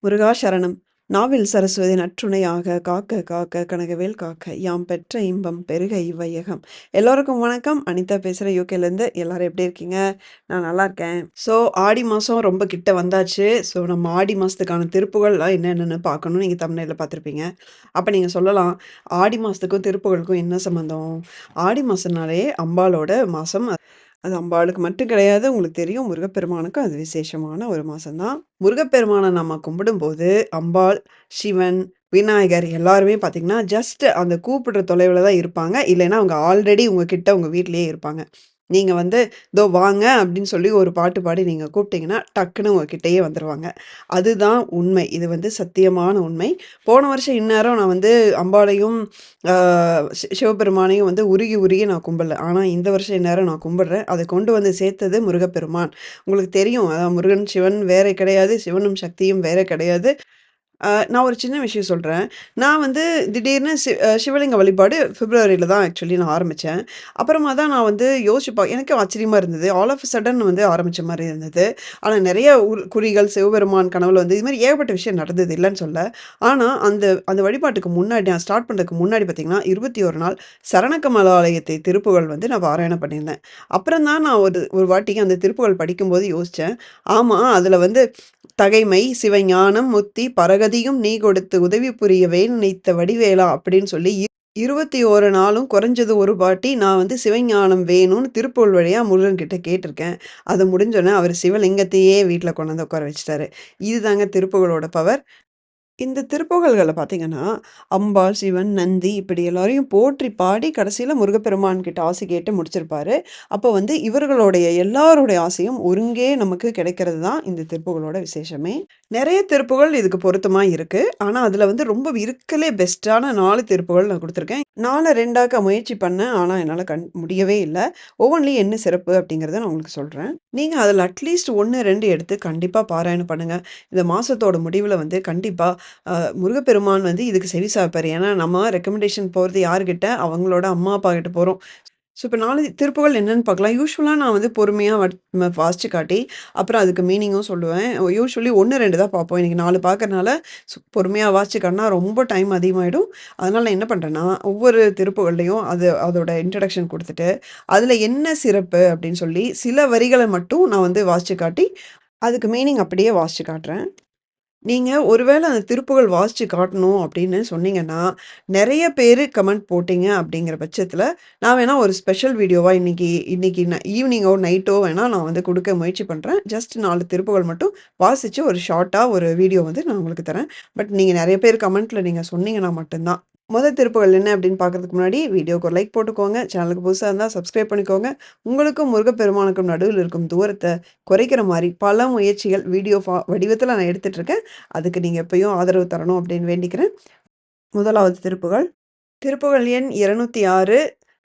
முருகா சரணம். நாவில் சரஸ்வதி நற்றுணையாக காக்க காக்க கனகவேல் காக்க யாம் பெற்ற இன்பம் பெருக இவ்வையகம். எல்லோருக்கும் வணக்கம். அனிதா பேசுகிறேன் யூகேலேருந்து. எல்லாரும் எப்படி இருக்கீங்க? நான் நல்லா இருக்கேன். ஸோ ஆடி மாதம் ரொம்ப கிட்ட வந்தாச்சு. ஸோ நம்ம ஆடி மாதத்துக்கான திருப்புகள்லாம் என்னென்னு பார்க்கணும். நீங்கள் தமிழில் பார்த்துருப்பீங்க. அப்போ நீங்கள் சொல்லலாம், ஆடி மாதத்துக்கும் திருப்புகளுக்கும் என்ன சம்மந்தம்? ஆடி மாதம்னாலே அம்பாளோட மாதம். அது அம்பாளுக்கு மட்டும் கிடையாது, உங்களுக்கு தெரியும் முருகப்பெருமானுக்கும் அது விசேஷமான ஒரு மாதம் தான். முருகப்பெருமானை நம்ம கும்பிடும்போது அம்பாள், சிவன், விநாயகர் எல்லாருமே பார்த்தீங்கன்னா ஜஸ்ட் அந்த கூப்பிடுற தொலைவில் தான் இருப்பாங்க. இல்லைன்னா அவங்க ஆல்ரெடி உங்ககிட்ட உங்கள் வீட்டிலேயே இருப்பாங்க. நீங்கள் வந்து இதோ வாங்க அப்படின்னு சொல்லி ஒரு பாட்டு பாடி நீங்கள் கூப்பிட்டீங்கன்னா டக்குன்னு உங்ககிட்டயே வந்துடுவாங்க. அதுதான் உண்மை. இது வந்து சத்தியமான உண்மை. போன வருஷம் இந்நேரம் நான் வந்து அம்பாளையும் சிவபெருமானையும் வந்து உருகி உருகி நான் கும்பிடல. ஆனால் இந்த வருஷம் இந்நேரம் நான் கும்பிடுறேன். அதை கொண்டு வந்து சேர்த்தது முருகப்பெருமான். உங்களுக்கு தெரியும், முருகன் சிவன் வேற கிடையாது, சிவனும் சக்தியும் வேற கிடையாது. நான் ஒரு சின்ன விஷயம் சொல்றேன். நான் வந்து திடீர்னு சிவலிங்க வழிபாடு பிப்ரவரியில தான் ஆக்சுவலி நான் ஆரம்பிச்சேன். அப்புறமா தான் நான் வந்து எனக்கு ஆச்சரியமா இருந்தது. ஆல் ஆஃப் அ சடன் வந்து ஆரம்பிச்ச மாரி இருந்தது. ஆனா நெறைய குறிகள் சிவபெருமான் கனவுல வந்து இது மாரி ஏகப்பட்ட விஷயம் நடந்தது, இல்லன்னு சொல்லல. ஆனா அந்த அந்த வழிபாட்டுக்கு முன்னாடி நான் ஸ்டார்ட் பண்றதுக்கு முன்னாடி பார்த்தீங்கன்னா, 21 நாள் சரணக்கமல ஆலயத்தை திருப்புகழ் வந்து நான் பாராயணம் பண்ணியிருந்தேன். அப்புறம் தான் நான் ஒரு ஒரு வாட்டி அந்த திருப்புகழ் படிக்கும்போது யோசிச்சேன். ஆமா, அதுல வந்து தகைமை, சிவஞானம், முத்தி, பரகதியும் நீ கொடுத்து உதவி புரியவே நினைத்த வடிவேலா அப்படின்னு சொல்லி 21 நாளும் குறைஞ்சது ஒரு வாட்டி நான் வந்து சிவஞானம் வேணும்னு திருப்புகழ் வழியா முருகன் கிட்ட கேட்டிருக்கேன். அது முடிஞ்சோனே அவர் சிவலிங்கத்தையே வீட்ல கொண்டு வந்து உட்கார வச்சுட்டாரு. இதுதாங்க திருப்புகழோட பவர். இந்த திருப்புகழ்கள பார்த்தீங்கன்னா, அம்பாள், சிவன், நந்தி இப்படி எல்லாரையும் போற்றி பாடி கடைசியில முருகப்பெருமான் கிட்ட ஆசை கேட்டு முடிச்சிருப்பாரு. அப்போ வந்து இவர்களுடைய எல்லாருடைய ஆசையும் ஒருங்கே நமக்கு கிடைக்கிறது தான் இந்த திருப்புகழோட விசேஷமே. நெறைய திருப்புகழ் இதுக்கு பொருத்தமா இருக்கு. ஆனா, அதுல வந்து ரொம்ப இருக்கலே பெஸ்ட்டான 4 திருப்புகழ் நான் குடுத்துருக்கேன். 4 2ஆக்க முயற்சி பண்ணேன். ஆனா, என்னால முடியவே இல்ல. ஒவ்வொன்லயும் என்ன சிறப்பு அப்படிங்கிறத நான் உங்களுக்கு சொல்றேன். நீங்க அதுல அட்லீஸ்ட் 1, 2 எடுத்து கண்டிப்பா பாராயணம் பண்ணுங்க. இந்த மாசத்தோட முடிவுல வந்து கண்டிப்பா முருகப்பெருமான் வந்து இதுக்கு செவி சாய்ப்பாரு. ஏன்னா, நம்ம ரெக்கமெண்டேஷன் போறது யார்கிட்ட? அவங்களோட அம்மா, அப்பா கிட்ட போறோம். ஸோ, இப்ப 4 திருப்புகழ் என்னன்னு பார்க்கலாம். யூசுவலா நான் வந்து பொறுமையா வாசிச்சு காட்டி, அப்புறம் அதுக்கு மீனிங்கும் சொல்லுவேன். யூசுவலி 1, 2 தான் பார்ப்போம். இன்னைக்கு 4 பார்க்கறனால பொறுமையா வாசிச்சு காட்டுனா ரொம்ப டைம் அதிகமாயிடும். அதனால நான் என்ன பண்றேன்னா, ஒவ்வொரு திருப்புகள்லயும் அதோட இன்ட்ரோடக்ஷன் குடுத்துட்டு, அதுல என்ன சிறப்பு அப்படின்னு சொல்லி சில வரிகள மட்டும் நான் வந்து வாசிச்சு காட்டி, அதுக்கு மீனிங் அப்படியே வாசிச்சு காட்டுறேன். நீங்க ஒருவேள அந்த திருப்புகழ் வாசிச்சு காட்டணும் அப்படின்னு சொன்னீங்கன்னா, நெறைய பேரு கமெண்ட் போட்டீங்க அப்படிங்கிற பட்சத்தில, நான் வேணா ஒரு ஸ்பெஷல் வீடியோவா இன்னைக்கு இன்னைக்கு ஈவினிங்கோ, நைட்டோ வேணா நான் வந்து குடுக்க முயற்சி பண்றேன். ஜஸ்ட் 4 திருப்புகழ் மட்டும் வாசிச்சு ஒரு ஷார்ட்டா ஒரு வீடியோ வந்து நான் உங்களுக்கு தரேன். பட் நீங்க நெறைய பேர் கமெண்ட்ல நீங்க சொன்னீங்கன்னா மட்டும் தான். திருப்புகழ் என்ன அப்படின்னு பார்க்கறதுக்கு முன்னாடி வீடியோக்கு ஒரு லைக் போட்டுக்கோங்க. சேனலுக்கு புதுசா இருந்தா சப்ஸ்கிரைப் பண்ணிக்கோங்க. உங்களுக்கும் முருகப்பெருமானுக்கும் நடுவுல இருக்கும் தூரத்த குறைக்கிற மாரி பல முயற்சிகள் வீடியோ வடிவத்தில நான் எடுத்துட்டு இருக்கேன். அதுக்கு நீங்க எப்பயும் ஆதரவு தரணும் அப்படின்னு வேண்டிக்கிறேன். முதலாவது திருப்புகழ். திருப்புகழ் எண் 206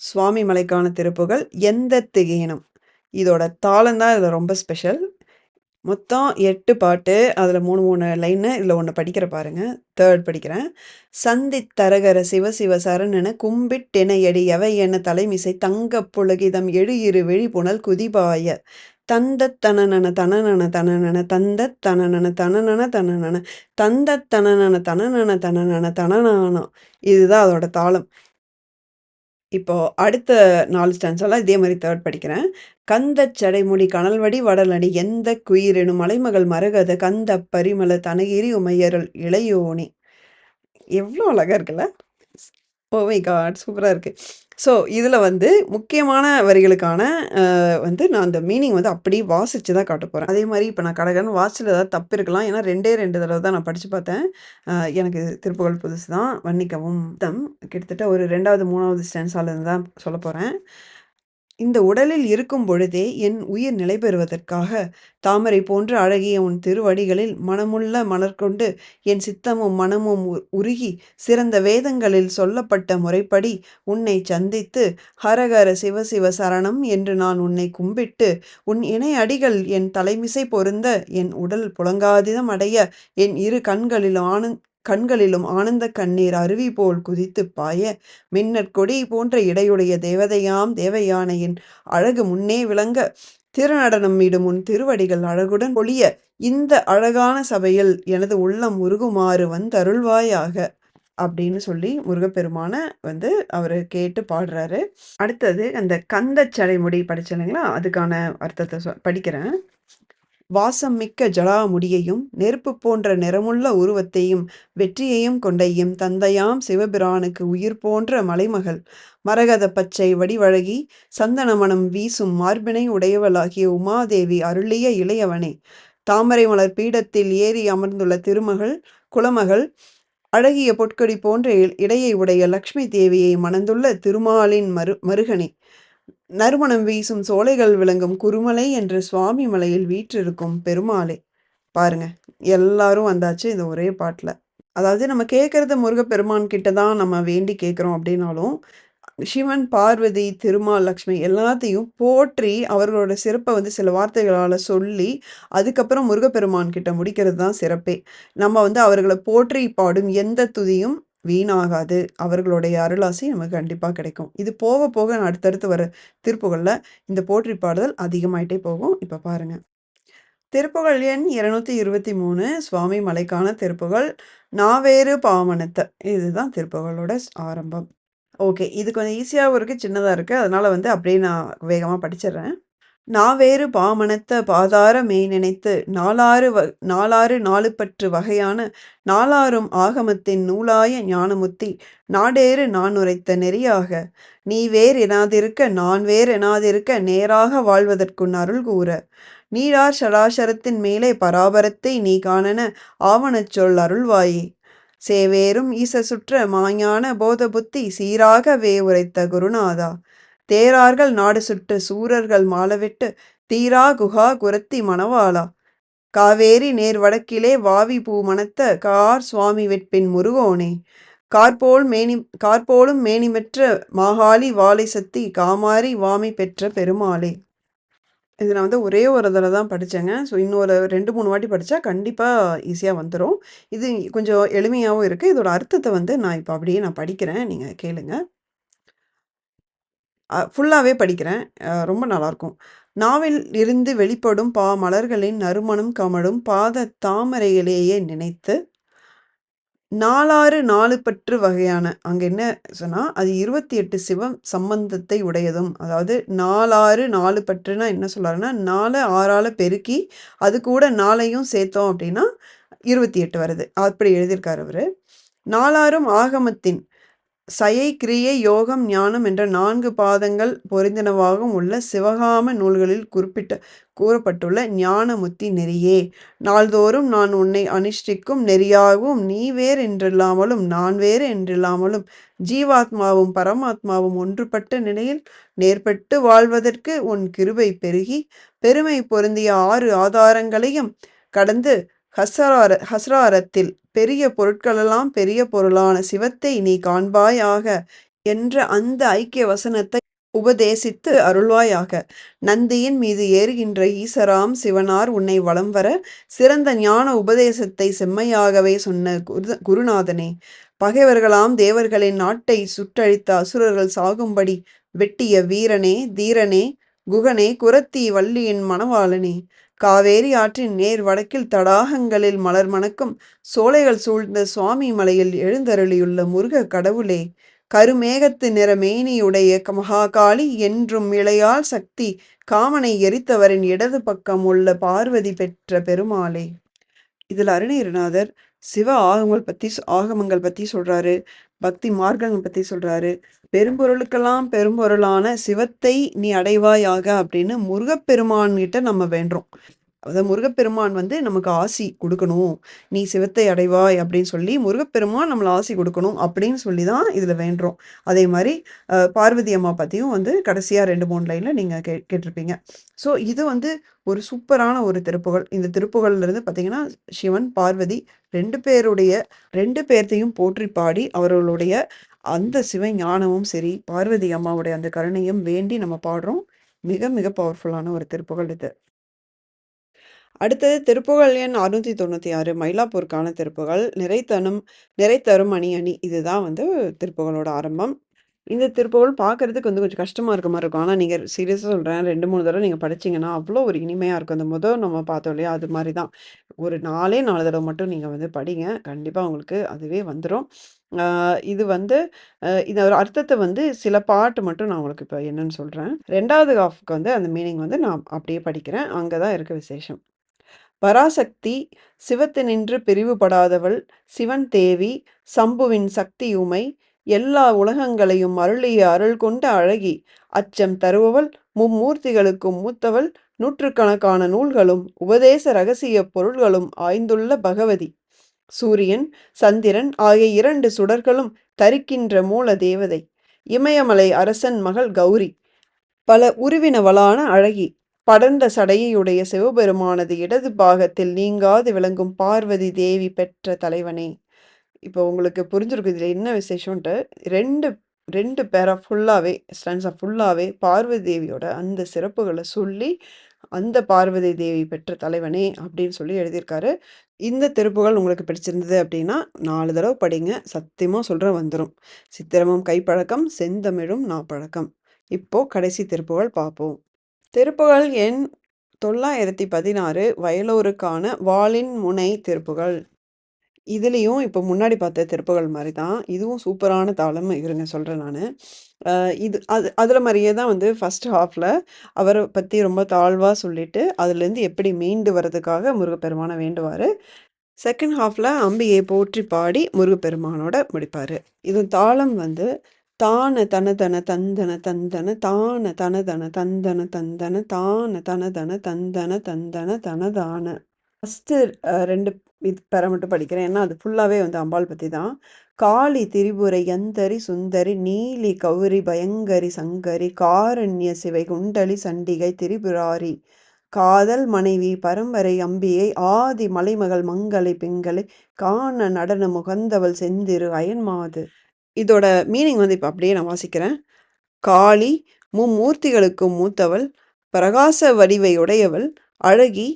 சுவாமி மலைக்கான திருப்புகழ். எந்த திகேனம். இதோட தாளம் தான் இதுல ரொம்ப ஸ்பெஷல். மொத்தம் 8 பாட்டு. அதுல 3, 3 லைனு. இதுல 1 படிக்கிறேன் பாருங்க. 3 படிக்கிறேன். "சந்தித் தரகர சிவசிவ சரணென கும்பிட்டெனையடி எவையென தலைமிசை தங்கப் புளகிதம் எழுஇரு விழிபுனல் குதிபாய தந்தத் தனனன தனனன தனனன தந்தத் தனனன தனனன தனனன தந்தத் தனனன தனனன தனனன தனனானா." இதுதான் அதோட தாளம். இப்போ அடுத்த 4 ஸ்டான்ஸாலாம் இதே மாரி 3 படிக்கிறேன். "கந்தச் சடைமுடி கனல்வடி வடலணி எந்தக் குயிரெனும் மலைமகள் மரகத கந்தப் பரிமள தனகிரி உமையருள் இளையோனே." எவ்ளோ அழகா இருக்குல்ல? Oh my God! சூப்பரா இருக்கு. ஸோ, இதுல வந்து முக்கியமான வரிகளுக்கான வந்து நான் அந்த மீனிங் வந்து அப்படியே வாசிச்சு தான் காட்டப் போறேன். அதே மாரி இப்ப நான் கடகடன்னு வாசிச்சதுல ஏதாவது தப்பு இருக்கலாம். ஏன்னா 2டே 2 தடவ தான் நான் படிச்சு பார்த்தேன். எனக்கு திருப்புகழ் புதுசு தான். மன்னிக்கவும். கிட்டத்தட்ட ஒரு 2வது, 3வது ஸ்டான்ஸால இருந்து தான் சொல்லப் போறேன். "இந்த உடலில் இருக்கும் பொழுதே என் உயிர் நிலை பெறுவதற்காக, தாமரை போன்ற அழகிய உன் திருவடிகளில் மனமுள்ள மலர்கொண்டு என் சித்தமும் மனமும் உருகி, சிறந்த வேதங்களில் சொல்லப்பட்ட முறைப்படி உன்னைச் சந்தித்து, ஹரஹர சிவசிவ சரணம் என்று நான் உன்னைக் கும்பிட்டு, உன் இணை அடிகள் என் தலைமிசை பொருந்த, என் உடல் புளங்காதிதம் அடைய, என் இரு கண்களிலும் ஆனந்தக் கண்ணீர் அருவி போல் குதித்துப் பாய, மின்னற் கொடி போன்ற இடையுடைய தேவதையாம் தேவயானையின் அழகு முன்னே விளங்க, திருநடனமிடும் உன் திருவடிகள் அழகுடன் பொலிய, இந்த அழகான சபையில் எனது உள்ளம் உருகுமாறு வந்தருள்வாயாக அப்படின்னு சொல்லி முருகப்பெருமான வந்து அவரு கேட்டு பாடுறாரு. அடுத்தது அந்த கந்தச் சடைமுடி படிச்சேன் இல்லைங்களா? அதுக்கான அர்த்தத்த படிக்கிறேன். வாசம் மிக்க ஜடாமுடியையும், நெருப்பு போன்ற நிறமுள்ள உருவத்தையும், வெற்றியையும் கொண்ட எம் தந்தையாம் சிவபிரானுக்கு உயிர் போன்ற மலைமகள், மரகத பச்சை வடிவழகி, சந்தன மணம் வீசும் மார்பினை உடையவளாகிய உமாதேவி அருளிய இளையவனே, தாமரை மலர் பீடத்தில் ஏறி அமர்ந்துள்ள திருமகள், குலமகள், அழகிய பொற்கொடி போன்ற இடையை உடைய லக்ஷ்மி தேவியை மணந்துள்ள திருமாலின் மருகனே, நறுமணம் வீசும் சோலைகள் விளங்கும் குருமலை என்ற சுவாமி மலையில் வீற்றிருக்கும் பெருமாளே. பாருங்க, எல்லாரும் வந்தாச்சு இந்த ஒரே பாட்டுல. அதாவது நம்ம கேட்கறது முருகப்பெருமான் கிட்ட தான் நம்ம வேண்டி கேட்குறோம் அப்படின்னாலும், சிவன், பார்வதி, திருமால், லக்ஷ்மி எல்லாத்தையும் போற்றி அவர்களோட சிறப்பை வந்து சில வார்த்தைகளால் சொல்லி அதுக்கப்புறம் முருகப்பெருமான் கிட்ட முடிக்கிறது தான் சிறப்பே. நம்ம வந்து அவர்களை போற்றி பாடும் எந்த துதியும் வீணாகாது. அவர்களுடைய அருளாசி நமக்கு கண்டிப்பாக கிடைக்கும். இது போக போக அடுத்தடுத்து வர திருப்புகழில் இந்த போற்றி பாடுதல் அதிகமாயிட்டே போகும். இப்போ பாருங்க. திருப்புகழ் எண் 223 சுவாமி மலைக்கான திருப்புகழ் நாவேறு பாமனத்த. இதுதான் திருப்புகழோட ஆரம்பம். ஓகே. இது கொஞ்சம் ஈஸியாவும் இருக்கு, சின்னதா இருக்கு. அதனால வந்து அப்படியே நான் வேகமா படிச்சிடுறேன். நாவேறு பாமணத்த பாதார மெய் நினைத்து நாலாறு நாலுபற்று வகையான நாலாரும் ஆகமத்தின் நூலாய ஞானமுத்தி நாடேறு நான் உரைத்த நெறியாக நீ வேர் எனாதிருக்க நான் வேர் எனாதிருக்க நேராக வாழ்வதற்குன் அருள் கூற நீடார் சராசரத்தின் மேலே பராபரத்தை நீ காணன ஆவணச் சொல் அருள்வாயே சேவேரும் ஈச சுற்ற மாஞான போத புத்தி சீராக வே உரைத்த குருநாதா தேரார்கள் நாடு சுட்டு சூரர்கள் மாலவிட்டு தீரா குகா குரத்தி மணவாளா காவேரி நேர் வடக்கிலே வாவி பூ மணத்த கார் சுவாமி வெட்பின் முருகோனே கார்போலும் மேனிமெற்ற மாகாளி வாழை சத்தி காமாரி வாமி பெற்ற பெருமாளே. இது நான் வந்து ஒரே ஒரு தடவை தான் படித்தேங்க. ஸோ இன்னொரு 2-3 வாட்டி படித்தா கண்டிப்பாக ஈஸியாக வந்துடும். இது கொஞ்சம் எளிமையாகவும் இருக்குது. இதோட அர்த்தத்தை வந்து நான் இப்போ அப்படியே நான் படிக்கிறேன், நீங்கள் கேளுங்க. ஃபுல்லாகவே படிக்கிறேன். ரொம்ப நல்லாயிருக்கும். நாவில் இருந்து வெளிப்படும் மலர்களின் நறுமணம் கமழும் பாத தாமரையிலேயே நினைத்து நாலாறு நாலு பற்று வகையான அங்கே என்ன சொன்னால் அது 28 சிவம் சம்பந்தத்தை உடையதும். அதாவது நாலாறு நாலு பற்றுனா என்ன சொல்கிறாருன்னா 4 6ஆல் பெருக்கி அது கூட 4ஐயும் சேர்த்தோம் அப்படின்னா 28 வருது. அப்படி எழுதியிருக்கார் அவர். நாலாரும் ஆகமத்தின் சயை கிரியை யோகம் ஞானம் என்ற 4 பாதங்கள் பொருந்தினவாகவும் உள்ள சிவகாம நூல்களில் கூறப்பட்டுள்ள ஞானமுத்தி நெறியே நாள்தோறும் நான் உன்னை அனுஷ்டிக்கும் நெறியாகவும் நீ வேறு என்றில்லாமலும் நான் வேறு என்றில்லாமலும் ஜீவாத்மாவும் பரமாத்மாவும் ஒன்றுபட்ட நிலையில் நேர்பட்டு வாழ்வதற்கு உன் கிருபை பெருகி பெருமை பொருந்திய 6 ஆதாரங்களையும் கடந்து ஹஸ்ராரத்தில் பெரிய பொருட்களெல்லாம் பெரிய பொருளான சிவத்தை நீ காண்பாயாக என்ற அந்த ஐக்கிய வசனத்தை உபதேசித்து அருள்வாயாக. நந்தியின் மீது ஏறுகின்ற ஈசராம் சிவனார் உன்னை வலம் வர சிறந்த ஞான உபதேசத்தை செம்மையாகவே சொன்ன குருநாதனே, பகைவர்களாம் தேவர்களின் நாட்டை சுட்டழித்த அசுரர்கள் சாகும்படி வெட்டிய வீரனே, தீரனே, குகனே, குரத்தி வள்ளியின் மணவாளனே, காவேரி ஆற்றின் நேர் வடக்கில் தடாகங்களில் மலர் மணக்கும் சோலைகள் சூழ்ந்த சுவாமி மலையில் எழுந்தருளியுள்ள முருக கடவுளே, கருமேகத்து நிற மேனியுடைய மகாகாளி என்றும் இளையால் சக்தி காமனை எரித்தவரின் இடது பக்கம் உள்ள பார்வதி பெற்ற பெருமாளே. இதில் அருணகிரிநாதர் சிவ ஆகமங்கள் பற்றி சொல்கிறாரு, பக்தி மார்க்கங்கள் பற்றி சொல்கிறாரு. பெரும்பொருளுக்கெல்லாம் பெரும்பொருளான சிவத்தை நீ அடைவாயாக அப்படின்னு முருகப்பெருமான்கிட்ட நம்ம வேண்டுறோம். அதாவது முருகப்பெருமான் வந்து நமக்கு ஆசி கொடுக்கணும், நீ சிவத்தை அடைவாய் அப்படின்னு சொல்லி முருகப்பெருமான் நம்மளை ஆசி கொடுக்கணும் அப்படின்னு சொல்லி தான் இதில் வேண்டுறோம். அதே மாதிரி பார்வதி அம்மா பற்றியும் வந்து கடைசியாக 2-3 லைனில் நீங்கள் கேட்டிருப்பீங்க. ஸோ இது வந்து ஒரு சூப்பரான ஒரு திருப்புகழ். இந்த திருப்புகழ்லேருந்து பார்த்தீங்கன்னா சிவன் பார்வதி 2 பேர்த்தையும் போற்றி பாடி அவர்களுடைய அந்த சிவ ஞானமும் சரி பார்வதி அம்மாவுடைய அந்த கருணையும் வேண்டி நம்ம பாடுறோம். மிக மிக பவர்ஃபுல்லான ஒரு திருப்புகழ் இது. அடுத்தது திருப்புகழ் எண் 696 மயிலாப்பூருக்கான திருப்புகழ். நிறைத்தரும் அணி. இதுதான் வந்து திருப்புகழோட ஆரம்பம். இந்த திருப்புகழ் பார்க்கறதுக்கு வந்து கொஞ்சம் கஷ்டமா இருக்க மாரி இருக்கும். ஆனா நீங்க சீரியஸா சொல்றேன் 2, 3 தடவ நீங்க படிச்சீங்கன்னா, அவ்ளோ ஒரு இனிமையா இருக்கும். அந்த நம்ம பார்த்தோம் இல்லையா? அது மாரி தான். ஒரு 4ஏ 4 தடவ மட்டும் நீங்க வந்து படிங்க. கண்டிப்பா உங்களுக்கு அதுவே வந்துரும். ஆ இது வந்து இதோட அர்த்தத்த வந்து சில பாட்டு மட்டும் நான் உங்களுக்கு இப்ப என்னன்னு சொல்றேன். 2வது ஹாஃப்க்கு வந்து அந்த மீனிங் வந்து நான் அப்படியே படிக்கிறேன். அங்க தான் இருக்கு விசேஷம். பராசக்தி சிவத்தினின்று பிரிவுபடாதவள் சிவன் தேவி சம்புவின் சக்தியுமை எல்லா உலகங்களையும் அருளிய அருள் கொண்ட அழகி அச்சம் தருபவள் மும்மூர்த்திகளுக்கும் மூத்தவள் நூற்றுக்கணக்கான நூல்களும் உபதேச ரகசிய பொருள்களும் ஆய்ந்துள்ள பகவதி சூரியன் சந்திரன் ஆகிய 2 சுடர்களும் தரிக்கின்ற மூல தேவதை இமயமலை அரசன் மகள் கௌரி பல உருவினவளான அழகி படர்ந்த சடையுடைய சிவபெருமானது இடது பாகத்தில் நீங்காது விளங்கும் பார்வதி தேவி பெற்ற தலைவனே. இப்போ உங்களுக்கு புரிஞ்சிருக்கும் இதுல என்ன விசேஷம்ன்ட்டு. 2 2 பேரா ஃபுல்லாவே ஸ்டான்ஸா ஃபுல்லாவே பார்வதி தேவியோட அந்த சிறப்புகள சொல்லி, அந்த பார்வதி தேவி பெற்ற தலைவனே அப்படின்னு சொல்லி எழுதியிருக்காரு. இந்த திருப்புகழ் உங்களுக்கு பிடிச்சிருந்தது அப்படின்னா, 4 தடவ படிங்க. சத்தியமா சொல்றேன் வந்துரும். சித்திரமும் கைப்பழக்கம், செந்தமிழும் நாப்பழக்கம். இப்போ கடைசி திருப்புகழ் பார்ப்போம். திருப்புகழ் எண் 916 வயலூருக்கான வாளின் முனை திருப்புகழ். இதுலயும் இப்போ முன்னாடி பார்த்த திருப்புகழ் மாரி தான். இதுவும் சூப்பரான தாளம். இருங்க சொல்றேன் நானு. அ இது அதுல மாரியே தான் வந்து ஃபர்ஸ்ட் ஹாஃப்ல அவர பத்தி ரொம்ப தாழ்வா சொல்லிட்டு, அதுலேருந்து எப்படி மீண்டு வரதுக்காக முருகப்பெருமான வேண்டுவாரு. செகண்ட் ஹாஃப்ல அம்பிகையை போற்றி பாடி முருகப்பெருமானோட முடிப்பாரு. இது தாளம் வந்து தான தன தன தந்தன தந்தன தான தன தன தந்தன தந்தன தான தன தன தந்தன தந்தன தனதான. ஃபர்ஸ்ட்டு 2 இது பேர மட்டும் படிக்கிறேன். ஏன்னா, அது ஃபுல்லாவே வந்து அம்பாள் பத்தி தான். காளி திரிபுரை யந்தரி சுந்தரி நீலி கௌரி பயங்கரி சங்கரி காரண்ய சிவை குண்டலி சண்டிகை திரிபுராரி காதல் மனைவி பரம்பரை அம்பிகை ஆதி மலைமகள் மங்களை பெண்களை காண நடன முகந்தவள் செந்திரு அயன்மாது. இதோட மீனிங் வந்து இப்ப அப்படியே நான் வாசிக்கிறேன். காளி மும்மூர்த்திகளுக்கும் மூத்தவள் பிரகாச வடிவை உடையவள் அழகி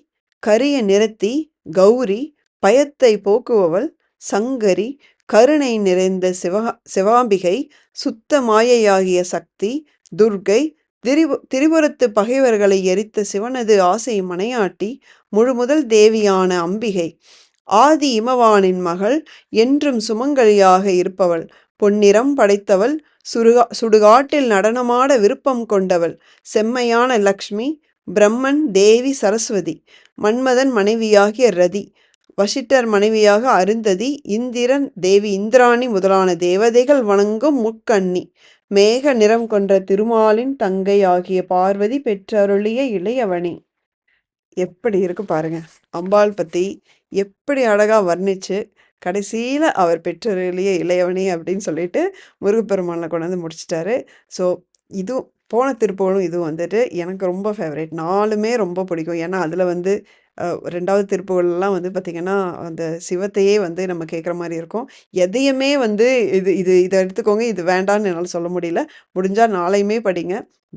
கரிய நிறத்தி கௌரி பயத்தை போக்குபவள் சங்கரி கருணை நிறைந்த சிவாம்பிகை சுத்த மாயையாகிய சக்தி துர்க்கை திரிபுரத்து பகைவர்களை எரித்த சிவனது ஆசை மனையாட்டி முழுமுதல் தேவியான அம்பிகை ஆதி இமவானின் மகள் என்றும் சுமங்கலியாக இருப்பவள் பொன்னிறம் படைத்தவள் சுடுகாட்டில் நடனமாட விருப்பம் கொண்டவள் செம்மையான லக்ஷ்மி பிரம்மன் தேவி சரஸ்வதி மன்மதன் மனைவியாகிய ரதி வசிட்டர் மனைவியாக அருந்ததி இந்திரன் தேவி இந்திராணி முதலான தேவதைகள் வணங்கும் முக்கண்ணி மேக நிறம் கொன்ற திருமாலின் தங்கை ஆகிய பார்வதி பெற்றருளிய இளையவனி. எப்படி இருக்கு பாருங்க. அம்பாள் பத்தி எப்படி அழகா வர்ணிச்சு, கடைசியில அவர் பெற்றருளிய இளையவனே அப்படின்னு சொல்லிட்டு முருகப்பெருமான்ல கொண்டாந்து முடிச்சுட்டாரு. ஸோ இதுவும் போன திருப்புகழும் இதுவும் வந்துட்டு எனக்கு ரொம்ப ஃபேவரைட். 4மே ரொம்ப பிடிக்கும். ஏன்னா அதில வந்து 2வது திருப்புகழ்லாம் வந்து பார்த்திங்கன்னா, அந்த சிவத்தையே வந்து நம்ம கேட்குற மாரி இருக்கும். எதையுமே வந்து இத எடுத்துக்கோங்க, இது வேண்டான்னு என்னால சொல்ல முடியல. முடிஞ்சா 4யுமே படிங்க.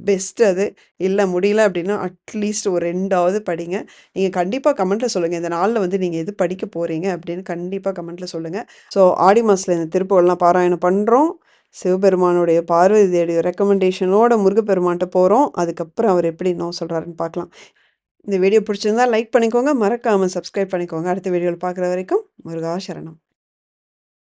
பெஸ்ட் அது. இல்ல முடியல அப்படின்னா, அட்லீஸ்ட் ஒரு 2வது படிங்க. நீங்க கண்டிப்பா கமெண்ட்ல சொல்லுங்க. இந்த 4ல வந்து நீங்க எது படிக்க போறீங்க அப்படின்னு கண்டிப்பா கமெண்ட்ல சொல்லுங்க. ஸோ ஆடி மாசத்துல இந்த திருப்புகழ்லாம் பாராயணம் பண்றோம். சிவபெருமானுடைய பார்வதி தேவிய ரெக்கமெண்டேஷனோட முருகப்பெருமான்ட்ட போறோம். அதுக்கப்புறம் அவர் எப்படி நோ சொல்றாருன்னு பார்க்கலாம். இந்த வீடியோ பிடிச்சிருந்தா லைக் பண்ணிக்கோங்க. மறக்காம சப்ஸ்கிரைப் பண்ணிக்கோங்க. அடுத்த வீடியோல பார்க்குற வரைக்கும் முருகா சரணம்.